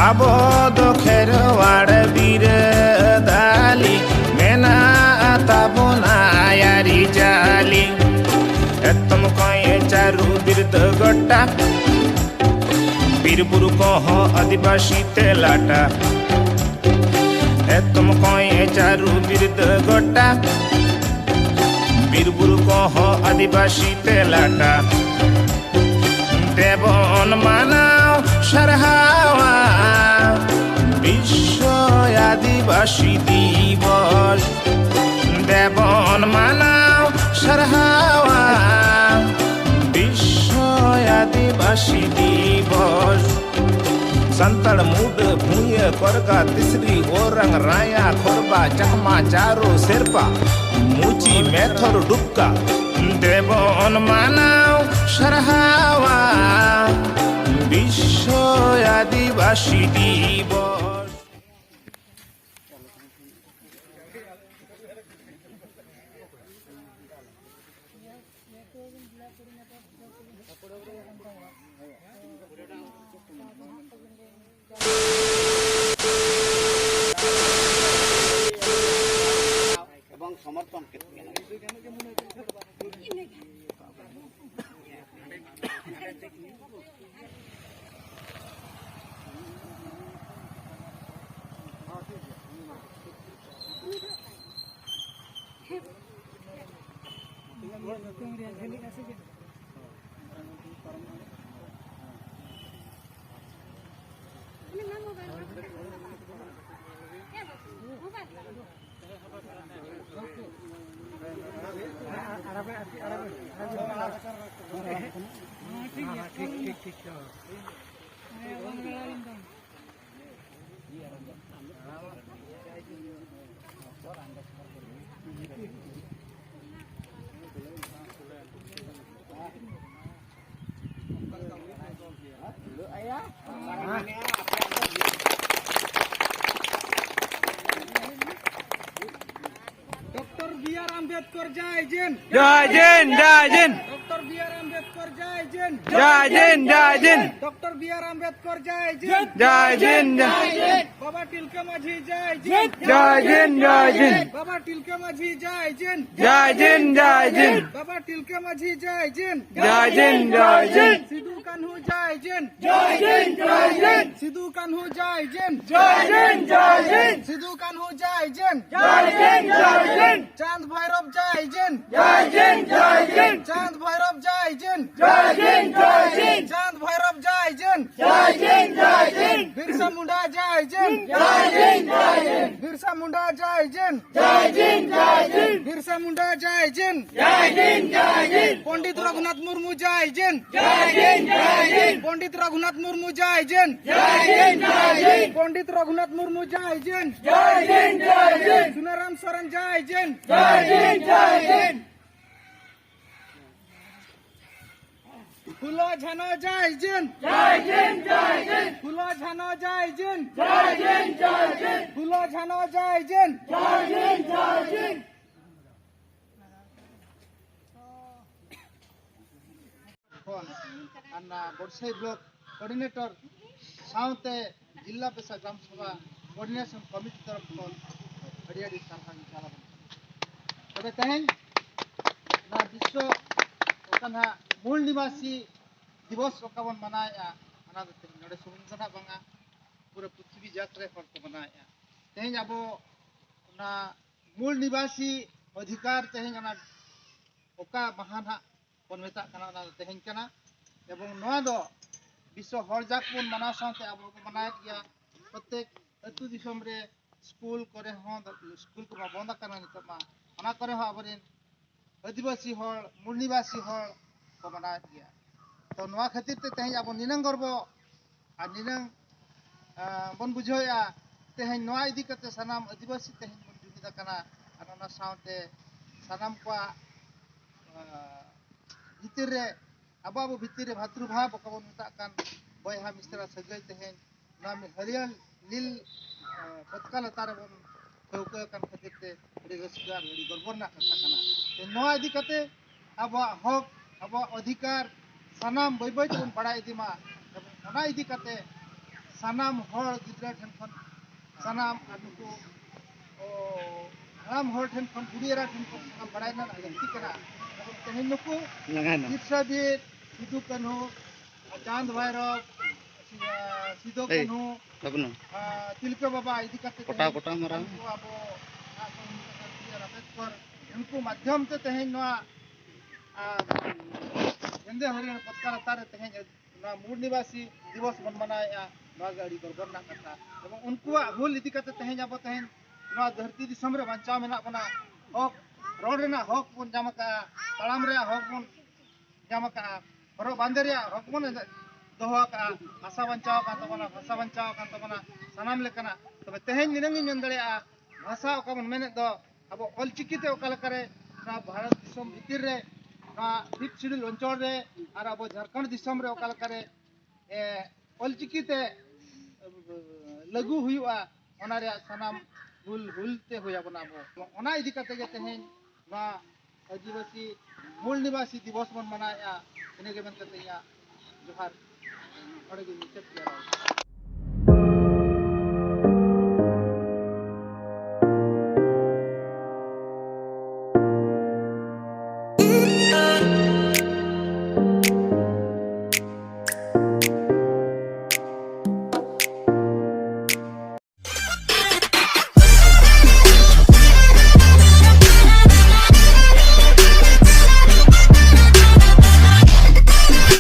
Abo do kherwad biradali mena tabona yari jali etum koye charu bird gotta Birpur कह आदिवासी तेलाटा तुम कहे चारू बिरद गोटा बीरपुर कह आदिवासी तेलाटा देवन मानाओ सरहावा विश्व आदिवासी दिवस देवन मानाओ सरहावा विश्व आदिवासी दिवस संतड़ मुड भूय करका तिसरी ओरंग राया खोरबा चकमा चारो शेरपा मुची मेथर डुक्का देवन मानाओ सरहावा विश्व आदिवासी दिवस समर्थन डॉक्टर बी.आर. अम्बेडकर जय जिन जय जिन जय जिन डॉक्टर बी.आर. अम्बेडकर जय जिन जय जिन जय जिन डॉक्टर बी.आर. अम्बेडकर जय जिन जय जिन जय बाबा तिलका माझी जय जिन जिन जय जिन बाबा तिलका माझी जय जिन जय जिन जय जिन बाबा तिलका माझी जय जिन जय जिन जय जिन सिद्धू कान्हू जय जिन सिद्धू कान्हू जय जिन सिद्धू कान्हू जय जिन चांद भैरव जय जिन चांद भैरव जय जिन चांद भैरव जय जिन बिरसा मुंडा जय जिन बिरसा मुंडा जय जिन बिरसा मुंडा जय जिन पंडित रघुनाथ मुर्मू जय जिन पंडित रघुनाथ मुर्मू जय जिन पंडित रघुनाथ मुर्मू जय जिन सुनाराम सोरेन जय जिन फुलो झनो जय जिन फुलो झनो जय जिन फुलो झनो जय जिन अन्ना बोरसई ब्लॉक कोऑर्डिनेटर साउते जिला पेशा ग्राम सभा कोऑर्डिनेशन कमिटी तरफ खन हरियाड़ी सरकार चाला तबे तेहें ना विश्व ओकना मूल निवासी दिवस ओकाबन मनाया अना नडे सुमुंगना बांगा पूरा पृथ्वी जात रे हर को मनाया तेहें आबो ना मूल निवासी अधिकार तेहें ना ओका महाना बन मेता कना ना तेहें कना एवं नोआ दो विश्व हर जाक बन मना साथे आबो को मनाया गया प्रत्येक अतु दिसम रे स्कूल करे हो स्कूल को बंद करना नितमा अना करे हो आबरेन आदिवासी हर मूल निवासी हर को मनाया गया तो नोआ खातिर ते तेहें आबो निनंग गर्व आ निनंग बन बुझोया तेहें नोआ इदी कते सनाम आदिवासी तेहें बन जुमिदा कना अना साथे सनाम को भितर रे आबो भितर रे भातृभाव को मेता बयहा मिश्रा सगै तेहें ना में हरियल लील पतका लतार बन ठौका कान खातिर ते अड़ी रसगा अड़ी गर्वना कथा कना ते नोआ इदी कते आबो हक आबो अधिकार सनाम बय बय बन बड़ा इदिमा ओना इदी कते sanam hor gidra ठेन खन sanam anuku haram hor ठेन खन बुढ़िया ठेन खन sanam बड़ाई ना लगती कना तेहन नुकु तीसरा भी सिद्धू कन्हू चांद भैरव सिद्धू कन्हू तिलका बाबा इदी करते कोटा मरा अबो अम्बेडकर उनको माध्यम से तेहन हिंदे हरियाणा पत्कार तारे तेहन मूल निवासी दिवस बन मनाया गाड़ी गड़बड़ कथा एवं उनको हुल इदी करते तेहन अब तेहन धरती दिसम रे बंचाव मेना बना हक रोड रेना हक बन जाम का तड़ाम रे हक बन जाम का हरो बांधे रे हक बन दोहा का भाषा बंचाव का तबना भाषा बंचाव का तबना सनाम लेकना तबे तेहन निरंगी मेन दड़े भाषा का बन मेने दो अब ऑलचिकी ते ओकल करे भारत दिसम भितर रे फिफ्थ शेड्यूल अंचल रे और अब झारखंड दिसम रे ओकल करे ऑलचिकी ते लागू हुआ ओना रे सनाम हुल ते हुआ बना अब ओना इदी कते गे तेहन आदिवासी मूल निवासी दिवस बन मनाया इने के बन कते या जोहार और के निचत किया